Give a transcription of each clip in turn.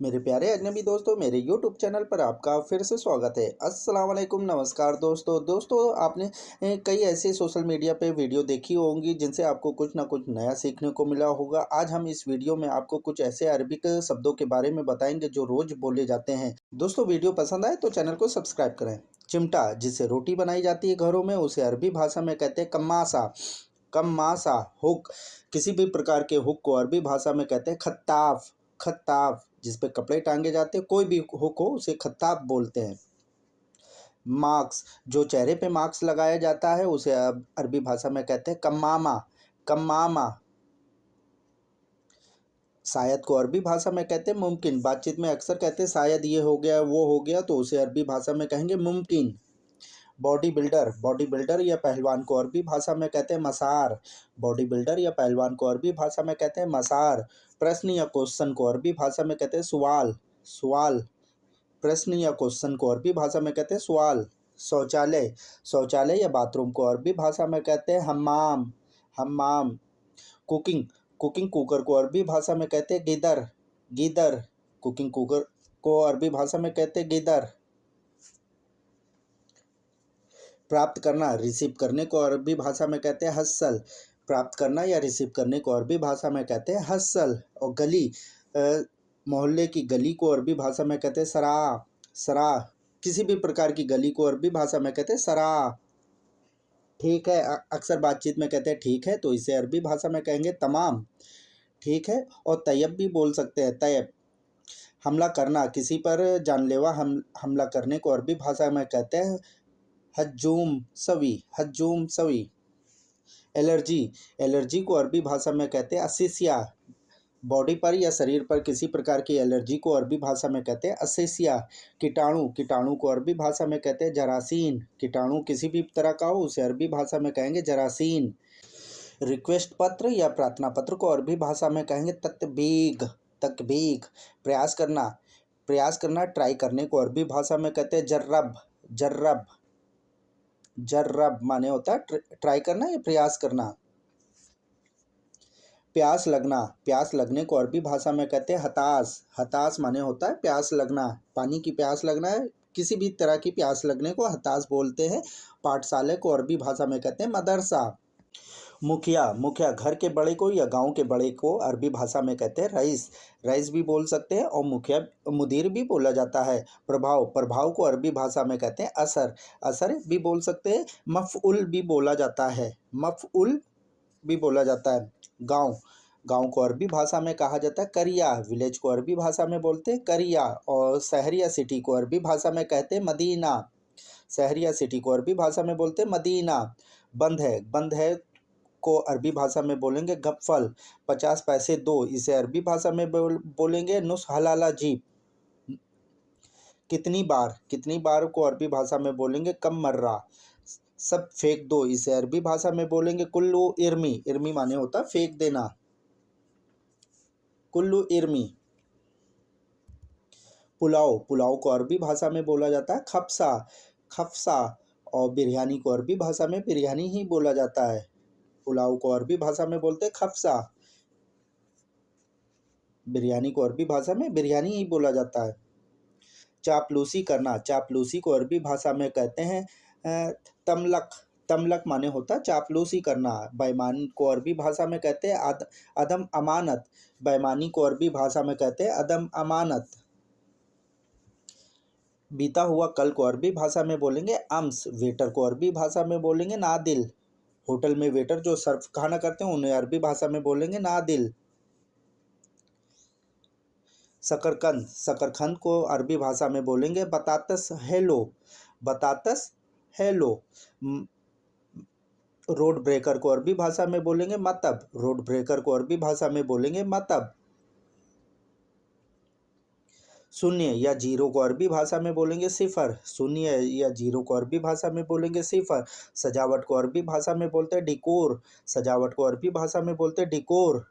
मेरे प्यारे अजनबी दोस्तों, मेरे यूट्यूब चैनल पर आपका फिर से स्वागत है। अस्सलाम वालेकुम, नमस्कार दोस्तों। आपने कई ऐसे सोशल मीडिया पे वीडियो देखी होंगी जिनसे आपको कुछ ना कुछ नया सीखने को मिला होगा। आज हम इस वीडियो में आपको कुछ ऐसे अरबिक शब्दों के बारे में बताएंगे जो रोज़ बोले जाते हैं। दोस्तों, वीडियो पसंद आए तो चैनल को सब्सक्राइब करें। चिमटा, जिससे रोटी बनाई जाती है घरों में, उसे अरबी भाषा में कहते हैं कम्मासा। कम्मासा। हुक, किसी भी प्रकार के हुक को अरबी भाषा में कहते हैं खत्ताफ। खत्ताफ, जिस पे कपड़े टांगे जाते हैं, कोई भी हुक हो उसे खत्ताफ बोलते हैं। मास्क, जो चेहरे पे मास्क लगाया जाता है उसे अरबी भाषा में कहते हैं कम्मामा। कम्मामा। शायद को अरबी भाषा में कहते हैं मुमकिन। बातचीत में अक्सर कहते हैं शायद ये हो गया वो हो गया, तो उसे अरबी भाषा में कहेंगे मुमकिन। बॉडी बिल्डर, बॉडी बिल्डर या पहलवान को अरबी भाषा में कहते हैं मसार। बॉडी बिल्डर या पहलवान को अरबी भाषा में कहते हैं मसार। प्रश्न या क्वेश्चन को अरबी भाषा में कहते हैं सवाल। सवाल। प्रश्न या क्वेश्चन को अरबी भाषा में कहते हैं सवाल। शौचालय, शौचालय या बाथरूम को अरबी भाषा में कहते हैं हम्माम। हम्माम। कुकिंग, कुकिंग कुकर को अरबी भाषा में कहते हैं गीदर। गीदर। कुकिंग कुकर को अरबी भाषा में कहते हैं गीदर। प्राप्त करना, रिसीव करने को अरबी भाषा में कहते हैं हस्सल। प्राप्त करना या रिसीव करने को अरबी भाषा में कहते हैं हस्सल। और गली, मोहल्ले की गली को अरबी भाषा में कहते हैं सराह। सराह, किसी भी प्रकार की गली को अरबी भाषा में कहते हैं सराह। ठीक है, अक्सर बातचीत में कहते हैं ठीक है, तो इसे अरबी भाषा में कहेंगे तमाम। ठीक है। और तैयब भी बोल सकते हैं, तैयब। हमला करना, किसी पर जानलेवा हमला करने को अरबी भाषा में कहते हैं हज्जूम सवी। हज्जूम सवी। एलर्जी, एलर्जी को अरबी भाषा में कहते हैं असिसिया। बॉडी पर या शरीर पर किसी प्रकार की एलर्जी को अरबी भाषा में कहते हैं असिसिया। कीटाणु, कीटाणु को अरबी भाषा में कहते हैं जरासीन। कीटाणु किसी भी तरह का हो उसे अरबी भाषा में कहेंगे जरासीन। रिक्वेस्ट पत्र या प्रार्थना पत्र को अरबी भाषा में कहेंगे तकबीग। तकबीग। प्रयास करना, प्रयास करना, ट्राई करने को अरबी भाषा में कहते हैं जर्रब। जर्रब। जर्रब माने होता है ट्राई करना या प्रयास करना। प्यास लगना, प्यास लगने को अरबी भाषा में कहते हैं हताश। हताश माने होता है प्यास लगना, पानी की प्यास लगना है, किसी भी तरह की प्यास लगने को हताश बोलते हैं। पाठशाला को अरबी भाषा में कहते हैं मदरसा। मुखिया, मुखिया घर के बड़े को या गांव के बड़े को अरबी भाषा में कहते हैं रईस। रईस भी बोल सकते हैं और मुखिया मुदीर भी बोला जाता है। प्रभाव, प्रभाव को अरबी भाषा में कहते हैं असर। असर भी बोल सकते हैं। मफउल भी बोला जाता है। मफउल भी बोला जाता है। गांव, गांव को अरबी भाषा में कहा जाता है करिया। विलेज को अरबी भाषा में बोलते हैं करिया। और शहर या सिटी को अरबी भाषा में कहते हैं मदीना। शहर या सिटी को अरबी भाषा में बोलते हैं मदीना। बंद है, बंद है को अरबी भाषा में बोलेंगे गफ्फल। 50 पैसे दो, इसे अरबी भाषा में बोलेंगे नुस हलाला जीप। कितनी बार, कितनी बार को अरबी भाषा में बोलेंगे कम मर्रा। सब फेंक दो, इसे अरबी भाषा में बोलेंगे कुल्लू इर्मी। इर्मी माने होता है फेंक देना। कुल्लू इर्मी। पुलाव, पुलाव को अरबी भाषा में बोला जाता है खफसा। खफसा। और बिरयानी को अरबी भाषा में बिरयानी ही बोला जाता है। पुलाव को अरबी भाषा में बोलते हैं खफसा। बिरयानी को अरबी भाषा में बिरयानी ही बोला जाता है। चापलूसी करना, चापलूसी को अरबी भाषा में कहते हैं तमलक। तमलक माने होता है चापलूसी करना। बेईमान को अरबी भाषा में कहते हैं अदम अमानत। बेईमानी को अरबी भाषा में कहते हैं अदम अमानत। बीता हुआ कल को अरबी भाषा में बोलेंगे अम्स। वेटर को अरबी भाषा में बोलेंगे नादिल। होटल में वेटर जो सर्व खाना करते हैं उन्हें अरबी भाषा में बोलेंगे नादिल। शकरकंद, शकरकंद को अरबी भाषा में बोलेंगे बतातस हेलो। बतातस हेलो। रोड ब्रेकर को अरबी भाषा में बोलेंगे मतब। रोड ब्रेकर को अरबी भाषा में बोलेंगे मतब। शून्य या जीरो को अरबी भाषा में बोलेंगे सिफर। शून्य या जीरो को अरबी भाषा में बोलेंगे सिफर। सजावट को अरबी भाषा में बोलते हैं डिकोर। सजावट को अरबी भाषा में बोलते हैं डिकोर।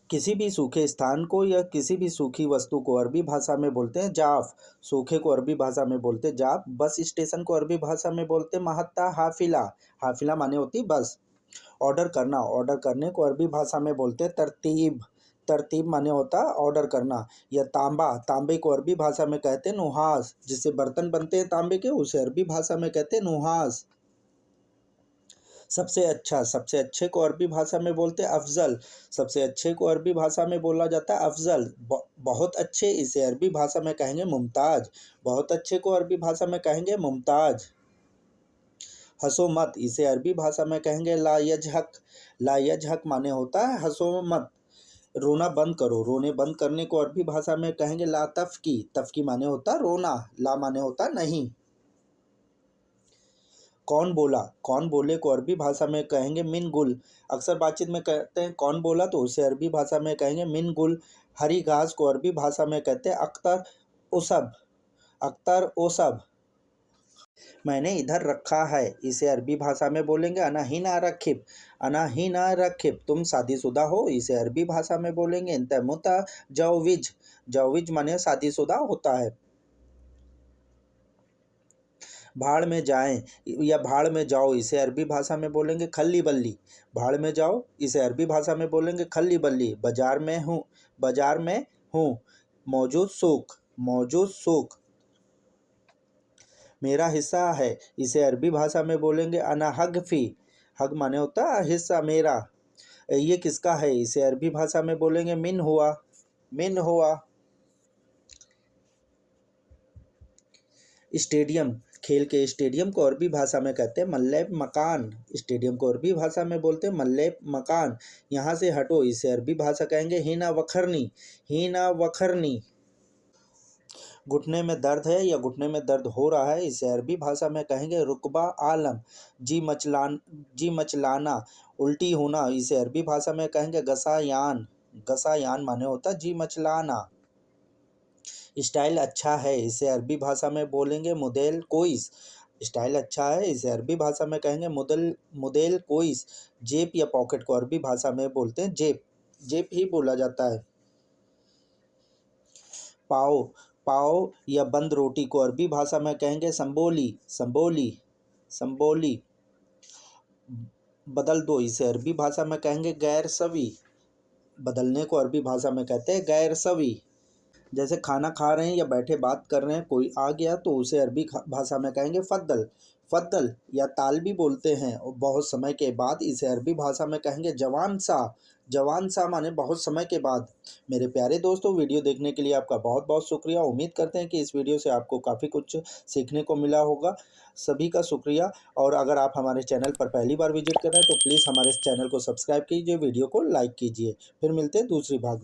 किसी भी सूखे स्थान को या किसी भी सूखी वस्तु को अरबी भाषा में बोलते हैं जाफ। सूखे को अरबी भाषा में बोलते हैं जाफ। बस स्टेशन को अरबी भाषा में बोलते हैं महत्ता हाफिला। हाफिला माने होती बस। ऑर्डर करना, ऑर्डर करने को अरबी भाषा में बोलते हैं तरतीब। तरतीब माने होता है ऑर्डर करना। या तांबा, तांबे को अरबी भाषा में कहते हैं नुहास, जिससे बर्तन बनते हैं तांबे के, उसे अरबी भाषा में कहते हैं नुहास। सबसे अच्छा, सबसे अच्छे को अरबी भाषा में बोलते हैं अफजल। सबसे अच्छे को अरबी भाषा में बोला जाता है अफजल। बहुत अच्छे, इसे अरबी भाषा में कहेंगे मुमताज। बहुत अच्छे को अरबी भाषा में कहेंगे मुमताज। हंसो मत, इसे अरबी भाषा में कहेंगे ला यजहक। ला यजहक माने होता है हंसो मत। रोना बंद करो, रोने बंद करने को अरबी भाषा में कहेंगे ला तफकी। तफकी माने होता है रोना, ला माने होता है नहीं। कौन बोला, कौन बोले को अरबी भाषा में कहेंगे मिन गुल। अक्सर बातचीत में कहते हैं कौन बोला, तो उसे अरबी भाषा में कहेंगे मिन गुल। हरी घास को अरबी भाषा में कहते हैं अख्तर ओसब। अख्तर ओसब। मैंने इधर रखा है, इसे अरबी भाषा में बोलेंगे अना हिना रखिब। अना हिना रखिब। तुम शादीशुदा हो, इसे अरबी भाषा में बोलेंगे इंत मुतजौविज। जौविज माने शादीशुदा होता है। भाड़ में जाएं या भाड़ में जाओ, इसे अरबी भाषा में बोलेंगे खल्ली बल्ली। भाड़ में जाओ, इसे अरबी भाषा में बोलेंगे खल्ली बल्ली। बाजार में हूँ, बाजार में हूँ। मौजूद सूख, मौजूद सूख। मेरा हिस्सा है, इसे अरबी भाषा में बोलेंगे अना हगफी। हग माने होता है हिस्सा मेरा। ये किसका है, इसे अरबी भाषा में बोलेंगे मिन हुआ। मिन हुआ। स्टेडियम, खेल के स्टेडियम को अरबी भाषा में कहते हैं मल्लैब मकान। स्टेडियम को अरबी भाषा में बोलते हैं मल्लैब मकान। यहाँ से हटो, इसे अरबी भाषा कहेंगे हीना वखरनी। हीना वखरनी। घुटने में दर्द है या घुटने में दर्द हो रहा है, इसे अरबी भाषा में कहेंगे रुकबा आलम। जी मचलाना, उल्टी होना, इसे अरबी भाषा में कहेंगे गसायान। गसायान माने होता जी मचलाना। स्टाइल अच्छा है, इसे अरबी भाषा में बोलेंगे मुदेल कोइस। स्टाइल अच्छा है, इसे अरबी भाषा में कहेंगे मुदेल कोइस। जेब या पॉकेट को अरबी भाषा में बोलते हैं जेब। जेब ही बोला जाता है। पाव, पाव या बंद रोटी को अरबी भाषा में कहेंगे संबोली। संबोली, संबोली। बदल दो, इसे अरबी भाषा में कहेंगे गैर सवी। बदलने को अरबी भाषा में कहते हैं गैर सवी। जैसे खाना खा रहे हैं या बैठे बात कर रहे हैं, कोई आ गया तो उसे अरबी भाषा में कहेंगे फद्दल। फद्दल या ताल भी बोलते हैं। और बहुत समय के बाद, इसे अरबी भाषा में कहेंगे जवान सा। जवान सा माने बहुत समय के बाद। मेरे प्यारे दोस्तों, वीडियो देखने के लिए आपका बहुत बहुत शुक्रिया। उम्मीद करते हैं कि इस वीडियो से आपको काफ़ी कुछ सीखने को मिला होगा। सभी का शुक्रिया। और अगर आप हमारे चैनल पर पहली बार विजिट कर रहे हैं तो प्लीज़ हमारे इस चैनल को सब्सक्राइब कीजिए, वीडियो को लाइक कीजिए। फिर मिलते हैं दूसरी भाग में।